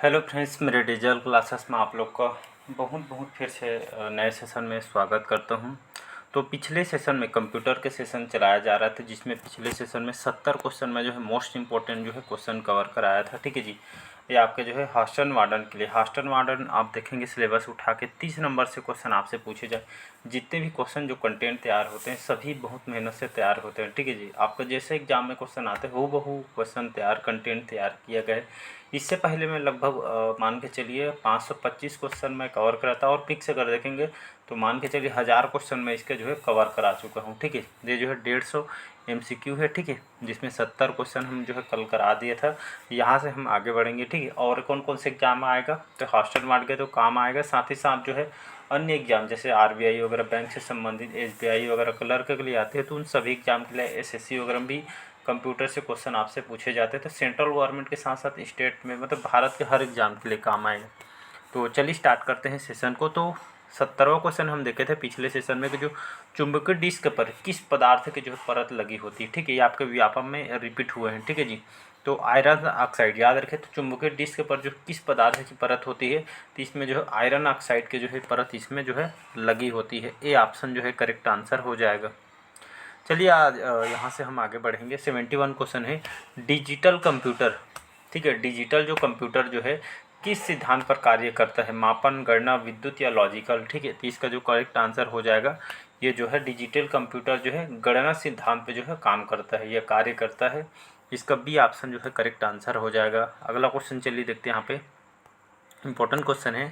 Hello friends, मेरे digital classes में आप लोग का बहुत बहुत फिर से नए सेशन में स्वागत करता हूं। तो पिछले सेशन में कंप्यूटर के सेशन चलाया जा रहा था, जिसमें पिछले सेशन में 70 क्वेश्चन में जो है मोस्ट इंपॉर्टेंट जो है क्वेश्चन कवर कराया था। ठीक है जी। ये आपके जो है हॉस्टन वार्डन के लिए, हॉस्टन वार्डन आप देखेंगे सिलेबस उठा के 30 नंबर से क्वेश्चन आपसे पूछे जाए। जितने भी क्वेश्चन जो कंटेंट तैयार होते हैं सभी बहुत मेहनत से तैयार होते हैं। ठीक है जी। आपका जैसे एग्जाम में क्वेश्चन आते हैं हूबहू क्वेश्चन तैयार, कंटेंट तैयार किया गया है। इससे पहले मैं लगभग मान के चलिए 525 क्वेश्चन मैं कवर करा था, और पिक से अगर देखेंगे तो मान के चलिए 1000 क्वेश्चन मैं इसके जो है कवर करा चुका हूँ। ठीक है। ये जो है 150 MCQ है। ठीक है। जिसमें 70 क्वेश्चन हम जो है कल करा दिया था। यहाँ से हम आगे बढ़ेंगे। ठीक है। और कौन कौन से एग्जाम आएगा, तो हॉस्टल मार्ट के तो काम आएगा, साथ ही साथ जो है अन्य एग्जाम जैसे RBI वगैरह, बैंक से संबंधित SBI वगैरह क्लर्क के लिए आते हैं, तो उन सभी एग्जाम के लिए SSC वगैरह में भी कंप्यूटर से क्वेश्चन आपसे पूछे जाते हैं। तो सेंट्रल गवर्नमेंट के साथ साथ स्टेट में, मतलब भारत के हर एग्जाम के लिए काम आएगा। तो चलिए स्टार्ट करते हैं सेशन को। तो 70वां क्वेश्चन हम देखे थे पिछले सेशन में कि जो चुंबकीय डिस्क पर किस पदार्थ की जो है परत लगी होती है। ठीक है। ये आपके व्यापम में रिपीट हुए हैं। ठीक है जी। तो आयरन ऑक्साइड याद रखें। तो चुंबकीय डिस्क पर जो किस पदार्थ की परत होती है, तो इसमें जो है आयरन ऑक्साइड की जो है परत इसमें जो है लगी होती है। ए ऑप्शन जो है करेक्ट आंसर हो जाएगा। चलिए आज यहाँ से हम आगे बढ़ेंगे। 71 क्वेश्चन है डिजिटल कंप्यूटर। ठीक है। डिजिटल जो कंप्यूटर जो है किस सिद्धांत पर कार्य करता है, मापन, गणना, विद्युत या लॉजिकल। ठीक है। तो इसका जो करेक्ट आंसर हो जाएगा, ये जो है डिजिटल कंप्यूटर जो है गणना सिद्धांत पे जो है काम करता है, यह कार्य करता है। इसका बी ऑप्शन जो है करेक्ट आंसर हो जाएगा। अगला क्वेश्चन चलिए देखते हैं। यहाँ पे इम्पोर्टेंट क्वेश्चन है।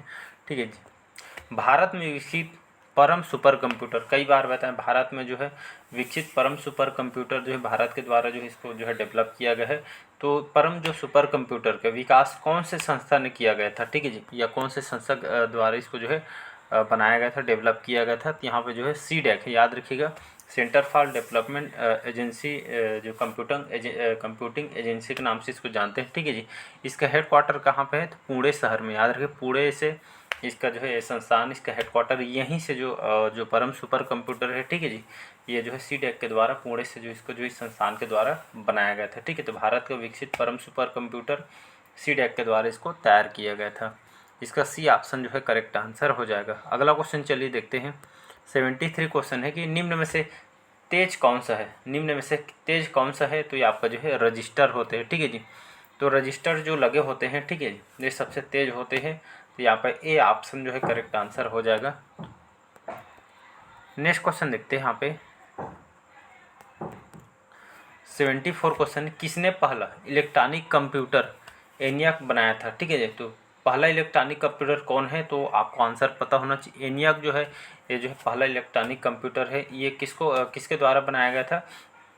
ठीक है जी। भारत में विकसित परम सुपर कंप्यूटर, कई बार बताएं, भारत में जो है विकसित परम सुपर कंप्यूटर जो है भारत के द्वारा जो है इसको जो है डेवलप किया गया है। तो परम जो सुपर कंप्यूटर का विकास कौन से संस्था ने किया गया था। ठीक है जी। या कौन से संस्था द्वारा इसको जो है बनाया गया था, डेवलप किया गया था। तो यहाँ पे जो है CDAC है, याद रखिएगा, सेंटर फॉर डेवलपमेंट एजेंसी, जो कंप्यूटिंग एजेंसी के नाम से इसको जानते हैं। ठीक है जी। इसका हेडक्वार्टर कहाँ पे है, तो पुणे शहर में। याद रखिए, पुणे से इसका जो है ये संस्थान, इसका हेडक्वार्टर यहीं से जो परम सुपर कंप्यूटर है। ठीक है जी। ये जो है CDAC के द्वारा पुणे से जो इसको जो इस संस्थान के द्वारा बनाया गया था। ठीक है। तो भारत का विकसित परम सुपर कंप्यूटर CDAC के द्वारा इसको तैयार किया गया था। इसका सी ऑप्शन जो है करेक्ट आंसर हो जाएगा। अगला क्वेश्चन चलिए देखते हैं। 73 क्वेश्चन है कि निम्न में से तेज कौन सा है। निम्न में से तेज कौन सा है, तो ये आपका जो है रजिस्टर होते हैं। ठीक है जी। तो रजिस्टर जो लगे होते हैं, ठीक है, ये सबसे तेज होते हैं। तो यहाँ पर ए ऑप्शन जो है करेक्ट आंसर हो जाएगा। नेक्स्ट क्वेश्चन देखते हैं। यहाँ पे 74 क्वेश्चन, किसने पहला इलेक्ट्रॉनिक कंप्यूटर ENIAC बनाया था। ठीक है जी। तो पहला इलेक्ट्रॉनिक कंप्यूटर कौन है, तो आपको आंसर पता होना चाहिए। ENIAC जो है, ये जो है पहला इलेक्ट्रॉनिक कंप्यूटर है। ये किसके द्वारा बनाया गया था,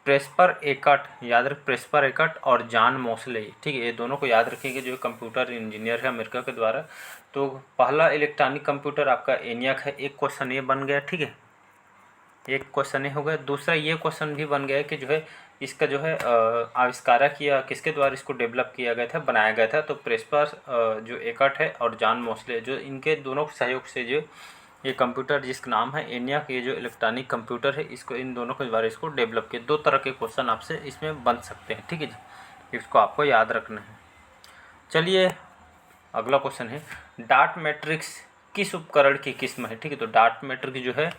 प्रेस्पर एकट, याद रख, प्रेस्पर एकट और जॉन मोस्ले। ठीक है। ये दोनों को याद रखिएगा, जो कंप्यूटर इंजीनियर है अमेरिका के द्वारा। तो पहला इलेक्ट्रॉनिक कंप्यूटर आपका ENIAC है। एक क्वेश्चन ये बन गया। ठीक है, एक क्वेश्चन ये हो गया। दूसरा ये क्वेश्चन भी बन गया कि जो है इसका जो है आविष्कारक किया, किसके द्वारा इसको डेवलप किया गया था, बनाया गया था। तो प्रेस्पर जो एकट है और जॉन मोस्ले, जो इनके दोनों सहयोग से जो ये कंप्यूटर जिसका नाम है ENIAC, ये जो इलेक्ट्रॉनिक कंप्यूटर है, इसको इन दोनों के द्वारा इसको डेवलप किया। दो तरह के क्वेश्चन आपसे इसमें बन सकते हैं। ठीक है जी। इसको आपको याद रखना है। चलिए अगला क्वेश्चन है डाट मैट्रिक्स किस उपकरण की किस्म है। ठीक है। तो डाट मैट्रिक्स जो है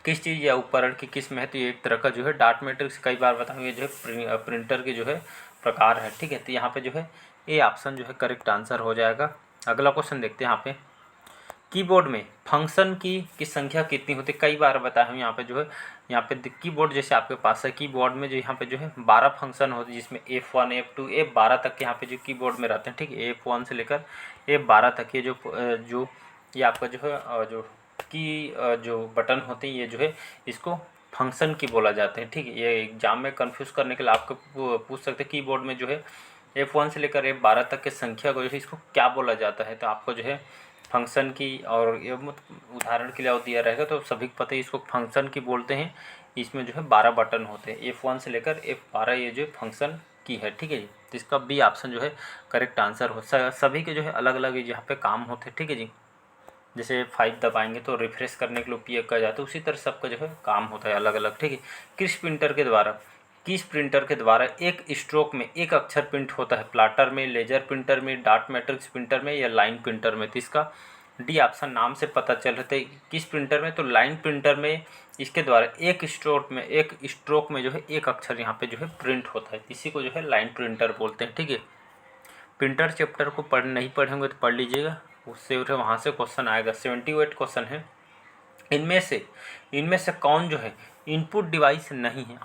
किस चीज़ या उपकरण की किस्म है, तो ये एक तरह का जो है डाट मैट्रिक्स, कई बार बताऊँ, ये जो है प्रिंटर के जो है प्रकार है। ठीक है। तो यहाँ पे जो है ए ऑप्शन जो है करेक्ट आंसर हो जाएगा। अगला क्वेश्चन देखते हैं। यहाँ पे कीबोर्ड में फंक्शन की संख्या कितनी होती है, कई बार बताया हूँ। यहाँ पे जो है, यहाँ पे कीबोर्ड जैसे आपके पास है, कीबोर्ड में जो यहाँ पे जो है 12 फंक्शन होते हैं, जिसमें F1 F2 F12 तक के यहाँ पे जो कीबोर्ड में रहते हैं। ठीक है। F1 से लेकर F12 तक ये जो ये आपका जो है जो जो बटन होते हैं, ये जो है इसको फंक्शन की बोला जाते हैं। ठीक है। ये एग्जाम में कंफ्यूज करने के लिए आपको पूछ सकते हैं कीबोर्ड में जो है F1 से लेकर F12 तक के संख्या को जो है इसको क्या बोला जाता है। तो आपको जो है फंक्शन की, और ये उदाहरण के लिए और दिया रहेगा, तो सभी को पता है इसको फंक्शन की बोलते हैं। इसमें जो है 12 बटन होते हैं, F1 से लेकर F12 ये जो फंक्शन की है। ठीक है जी। तो इसका बी ऑप्शन जो है करेक्ट आंसर हो। सभी के जो है अलग अलग यहाँ पे काम होते हैं। ठीक है जी। जैसे 5 दबाएंगे तो रिफ्रेश करने के लिए उपयोग किया जाता है, उसी तरह सबका जो है काम होता है अलग अलग। ठीक है। किस प्रिंटर के द्वारा किस प्रिंटर के द्वारा एक स्ट्रोक में एक अक्षर प्रिंट होता है? प्लॉटर में, लेजर प्रिंटर में, डॉट मैट्रिक्स प्रिंटर में या लाइन प्रिंटर में? तो इसका डी ऑप्शन नाम से पता चल रहा था किस प्रिंटर में, तो लाइन प्रिंटर में इसके द्वारा एक स्ट्रोक में जो है एक अक्षर यहाँ पे जो है प्रिंट होता है, इसी को जो है लाइन प्रिंटर बोलते हैं। ठीक है, प्रिंटर चैप्टर को नहीं पढ़ेंगे तो पढ़ लीजिएगा, उससे वहाँ से क्वेश्चन आएगा। 78 क्वेश्चन है। इनमें से कौन जो है इनपुट डिवाइस नहीं है?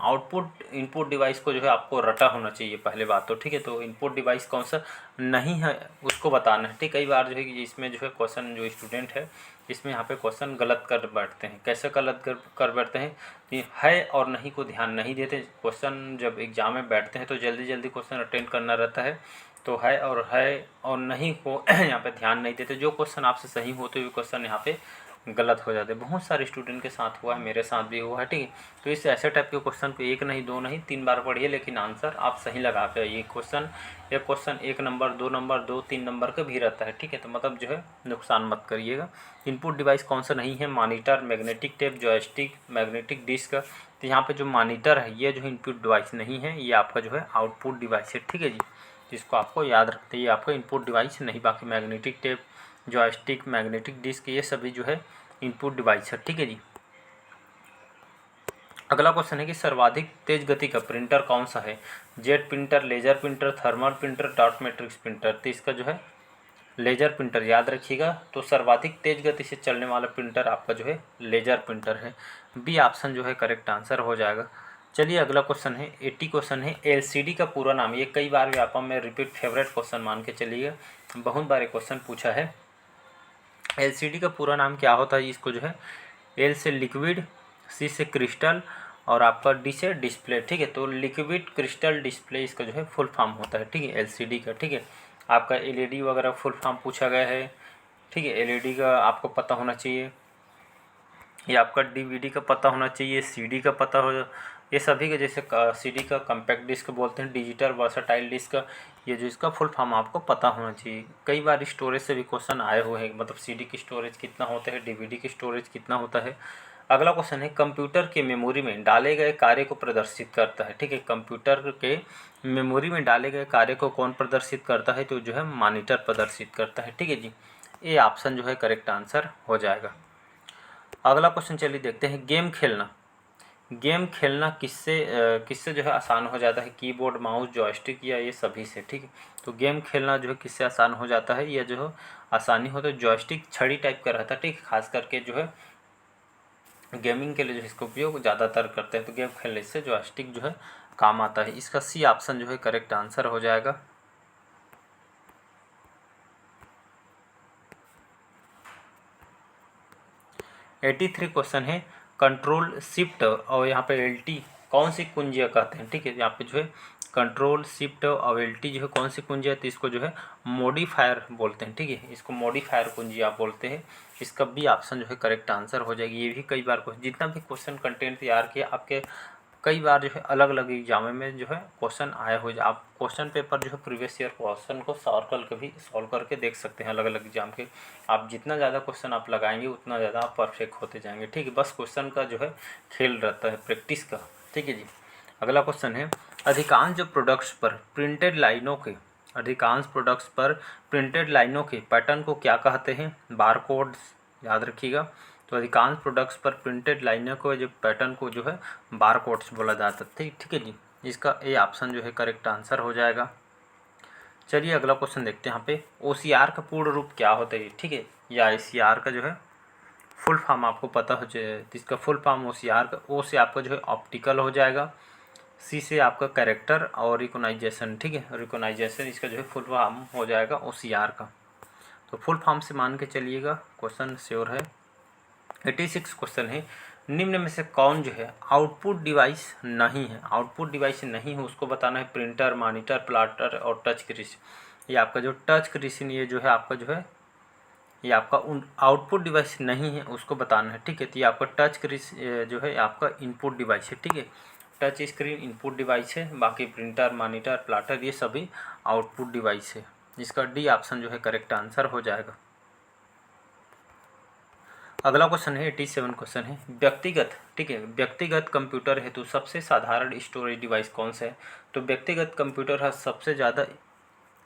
इनपुट डिवाइस को जो है आपको रटा होना चाहिए पहले बात तो। ठीक है, तो इनपुट डिवाइस कौन सा नहीं है उसको बताना है। ठीक, कई बार जो है कि इसमें जो है क्वेश्चन जो स्टूडेंट है इसमें यहाँ पे क्वेश्चन गलत कर बैठते हैं। कैसे गलत कर बैठते हैं कि है और नहीं को ध्यान नहीं देते। क्वेश्चन जब एग्जाम में बैठते हैं तो जल्दी क्वेश्चन अटेंड करना रहता है, तो है और नहीं को यहाँ पे ध्यान नहीं देते। जो क्वेश्चन आपसे सही होते हुए क्वेश्चन यहाँ पे गलत हो जाते हैं। बहुत सारे स्टूडेंट के साथ हुआ है, मेरे साथ भी हुआ है। ठीक है, तो इस ऐसे टाइप के क्वेश्चन को एक नहीं, दो नहीं, 3 बार पढ़िए, लेकिन आंसर आप सही लगा के आइए। क्वेश्चन 1 नंबर, 2 नंबर, 2-3 नंबर का भी रहता है। ठीक है, तो मतलब जो है नुकसान मत करिएगा। इनपुट डिवाइस कौन सा नहीं है? Monitor, magnetic tape, joystick, magnetic disk. तो यहाँ पर जो मॉनिटर है ये जो है इनपुट डिवाइस नहीं है, ये आपका जो है आउटपुट डिवाइस है। ठीक है जी, जिसको आपको याद रखते हैं, ये आपका इनपुट डिवाइस नहीं। बाकी magnetic tape, joystick, magnetic disk ये सभी जो है इनपुट डिवाइस है। ठीक है जी। अगला क्वेश्चन है कि सर्वाधिक तेज गति का प्रिंटर कौन सा है? Jet printer, laser printer, thermal printer, dot matrix printer. तो इसका जो है लेजर प्रिंटर याद रखिएगा। तो सर्वाधिक तेज गति से चलने वाला प्रिंटर आपका जो है लेजर प्रिंटर है। बी ऑप्शन जो है करेक्ट आंसर हो जाएगा। चलिए अगला क्वेश्चन है 80 क्वेश्चन है। एलसीडी का पूरा नाम, ये कई बार व्यापम में रिपीट फेवरेट क्वेश्चन मान के चलिएगा, बहुत बार क्वेश्चन पूछा है। एलसीडी का पूरा नाम क्या होता है? इसको जो है एल से लिक्विड, सी से क्रिस्टल और आपका डी से डिस्प्ले। ठीक है, तो लिक्विड क्रिस्टल डिस्प्ले इसका जो है फुल फॉर्म होता है। ठीक है, एलसीडी का। ठीक है, आपका एलईडी वगैरह फुल फॉर्म पूछा गया है। ठीक है, एलईडी का आपको पता होना चाहिए, ये आपका डीवीडी का पता होना चाहिए, सीडी का पता हो, ये सभी के जैसे सीडी का कम्पैक्ट डिस्क बोलते हैं, डिजिटल वर्सटाइल डिस्क, ये जो इसका फुल फॉर्म आपको पता होना चाहिए। कई बार स्टोरेज से भी क्वेश्चन आए हुए हैं, मतलब सीडी की स्टोरेज कितना होता है, डीवीडी की स्टोरेज कितना होता है। अगला क्वेश्चन है कंप्यूटर के मेमोरी में डाले गए कार्य को प्रदर्शित करता है। ठीक है, कंप्यूटर के मेमोरी में डाले गए कार्य को कौन प्रदर्शित करता है? तो जो है मॉनिटर प्रदर्शित करता है। ठीक है जी, ये ऑप्शन जो है करेक्ट आंसर हो जाएगा। अगला क्वेश्चन चलिए देखते हैं। गेम खेलना किससे जो है आसान हो जाता है? कीबोर्ड, माउस, जॉयस्टिक या ये सभी से? ठीक है, तो गेम खेलना जो है किससे आसान हो जाता है? या जो है आसानी हो तो जॉयस्टिक छड़ी टाइप का रहता है। ठीक है, खास करके जो है गेमिंग के लिए जो इसका उपयोग ज़्यादातर करते हैं, तो गेम खेलने से जॉयस्टिक जो है काम आता है। इसका सी ऑप्शन जो है करेक्ट आंसर हो जाएगा। एटी 3 क्वेश्चन है। कंट्रोल शिफ्ट और यहाँ पे एल्टी कौन सी कुंजियाँ कहते हैं? ठीक है, यहाँ पे जो है कंट्रोल शिफ्ट और एल्टी जो है कौन सी कुंजियाँ, तो इसको जो है मॉडिफायर बोलते हैं। ठीक है, इसको मॉडिफायर कुंजी आप बोलते हैं। इसका बी ऑप्शन जो है करेक्ट आंसर हो जाएगी। ये भी कई बार जितना भी क्वेश्चन कंटेंट तैयार किया आपके कई बार जो है अलग अलग एग्जाम में जो है क्वेश्चन आए हुए, आप क्वेश्चन पेपर जो है प्रीवियस ईयर क्वेश्चन को सॉल्व करके देख सकते हैं अलग अलग एग्जाम के। आप जितना ज़्यादा क्वेश्चन आप लगाएंगे उतना ज़्यादा आप परफेक्ट होते जाएंगे। ठीक है, बस क्वेश्चन का जो है खेल रहता है प्रैक्टिस का। ठीक है जी, अगला क्वेश्चन है। अधिकांश प्रोडक्ट्स पर प्रिंटेड लाइनों के पैटर्न को क्या कहते हैं? बारकोड्स याद रखिएगा। तो अधिकांश प्रोडक्ट्स पर प्रिंटेड लाइनों को जो पैटर्न को जो है बारकोड्स बोला जाता है। ठीक है जी, इसका ए ऑप्शन जो है करेक्ट आंसर हो जाएगा। चलिए अगला क्वेश्चन देखते हैं। यहाँ पे ओसीआर का पूर्ण रूप क्या होता है? ठीक है, या आईसीआर का जो है फुल फॉर्म आपको पता हो जाए, इसका फुल फॉर्म ओसीआर का, ओ से आपका जो है ऑप्टिकल हो जाएगा, सी से आपका कैरेक्टर और रिकोनाइजेशन। ठीक है, रिकोनाइजेशन इसका जो है फुल फॉर्म हो जाएगा ओसीआर का। तो फुल फॉर्म से मान के चलिएगा, क्वेश्चन श्योर है। 86 क्वेश्चन है। निम्न में से कौन जो है आउटपुट डिवाइस नहीं है? आउटपुट डिवाइस नहीं है उसको बताना है। प्रिंटर, मॉनिटर, प्लॉटर और टच क्रिश। ये आपका जो टच क्रिश ये जो है आपका जो है ये आपका आउटपुट डिवाइस नहीं है उसको बताना है। ठीक है, तो ये आपका टच क्रिश जो है आपका इनपुट डिवाइस है। ठीक है, टच स्क्रीन इनपुट डिवाइस है, बाकी प्रिंटर, मॉनिटर, प्लॉटर ये सभी आउटपुट डिवाइस है। इसका डी ऑप्शन जो है करेक्ट आंसर हो जाएगा। अगला क्वेश्चन है 87 क्वेश्चन है व्यक्तिगत, ठीक है, व्यक्तिगत कंप्यूटर हेतु सबसे साधारण स्टोरेज डिवाइस कौन सा है? तो व्यक्तिगत कंप्यूटर का सबसे ज़्यादा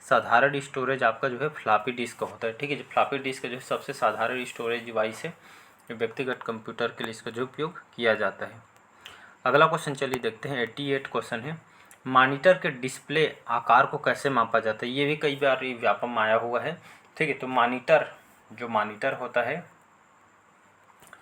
साधारण स्टोरेज आपका जो है फ्लॉपी डिस्क का होता है, ठीक है। जो फ्लॉपी डिस्क का जो सबसे साधारण स्टोरेज डिवाइस है व्यक्तिगत कंप्यूटर के लिए इसका जो उपयोग किया जाता है। अगला क्वेश्चन चलिए देखते हैं 88 क्वेश्चन है मॉनिटर के डिस्प्ले आकार को कैसे मापा जाता है? ये भी कई बार व्यापम में आया हुआ है, ठीक है। तो मॉनिटर होता है,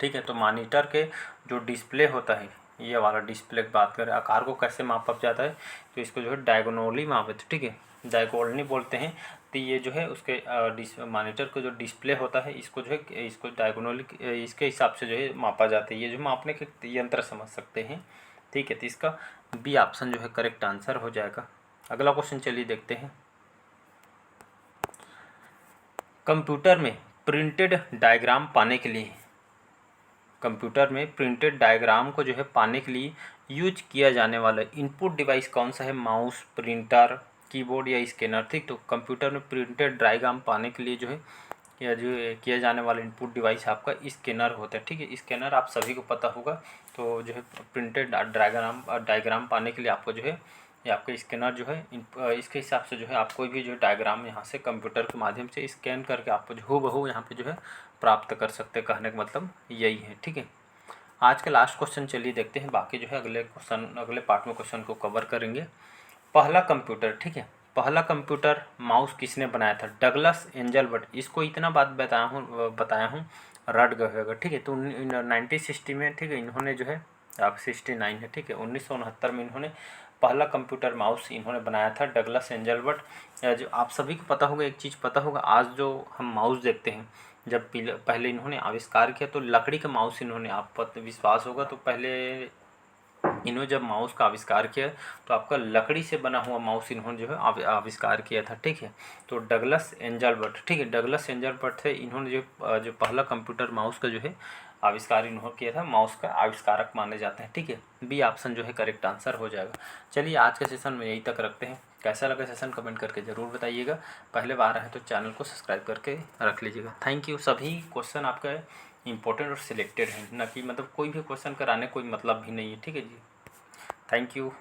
ठीक है, तो मॉनिटर के जो डिस्प्ले होता है, ये वाला डिस्प्ले की बात करें आकार को कैसे मापा जाता है, तो इसको जो है डायगोनली मापते हैं, ठीक है, डायगोनली बोलते हैं। तो ये जो है उसके मॉनिटर का जो डिस्प्ले होता है इसको जो है इसको डायगोनली इसके हिसाब से जो है मापा जाता है। ये जो मापने के यंत्र समझ सकते हैं, ठीक है। तो इसका बी ऑप्शन जो है करेक्ट आंसर हो जाएगा। अगला क्वेश्चन चलिए देखते हैं। कंप्यूटर में प्रिंटेड डायग्राम पाने के लिए, कंप्यूटर में प्रिंटेड डायग्राम को जो है पाने के लिए यूज किया जाने वाला इनपुट डिवाइस कौन सा है? माउस, प्रिंटर, कीबोर्ड या स्कैनर, ठीक। तो कंप्यूटर में प्रिंटेड डायग्राम पाने के लिए जो है या जो किया जाने वाला इनपुट डिवाइस आपका स्कैनर होता है, ठीक है। स्कैनर आप सभी को पता होगा। तो जो है प्रिंटेड डायग्राम पाने के लिए आपको जो है ये आपका स्कैनर जो है इसके हिसाब से जो है आप कोई भी जो डायग्राम यहाँ से कंप्यूटर के माध्यम से स्कैन करके आपको जो हूबहू यहाँ पे जो है प्राप्त कर सकते हैं। कहने का मतलब यही है, ठीक है। आज का लास्ट क्वेश्चन चलिए देखते हैं, बाकी जो है अगले पार्ट में क्वेश्चन को कवर करेंगे। पहला कंप्यूटर, ठीक है, पहला कंप्यूटर माउस किसने बनाया था? Douglas Engelbart. इसको इतना बात बताया हूँ रटगेहर, ठीक है। तो 1960 में, ठीक है, इन्होंने जो है आप 69 है, ठीक है, 1969 में इन्होंने पहला कंप्यूटर माउस इन्होंने बनाया था, डगलस एंजलबर्ट। जो आप सभी को पता होगा, एक चीज़ पता होगा, आज जो हम माउस देखते हैं, जब पहले इन्होंने आविष्कार किया तो लकड़ी का माउस इन्होंने, आप विश्वास होगा तो पहले इन्होंने जब माउस का आविष्कार किया तो आपका लकड़ी से बना हुआ माउस इन्होंने जो है आविष्कार किया था, ठीक है। तो डगलस एंजलबर्ट, ठीक है, डगलस एंजलबर्ट थे, इन्होंने जो पहला कंप्यूटर माउस का जो है आविष्कार इन्होंने किया था, माउस का आविष्कारक माने जाते हैं, ठीक है। बी ऑप्शन जो है करेक्ट आंसर हो जाएगा। चलिए आज के सेशन में यही तक रखते हैं। कैसा लगा सेशन कमेंट करके ज़रूर बताइएगा। पहले बार आए तो चैनल को सब्सक्राइब करके रख लीजिएगा। Thank you. सभी क्वेश्चन आपका इंपॉर्टेंट और सिलेक्टेड है, ना कि मतलब कोई भी क्वेश्चन कराने कोई मतलब भी नहीं है, ठीक है जी। Thank you.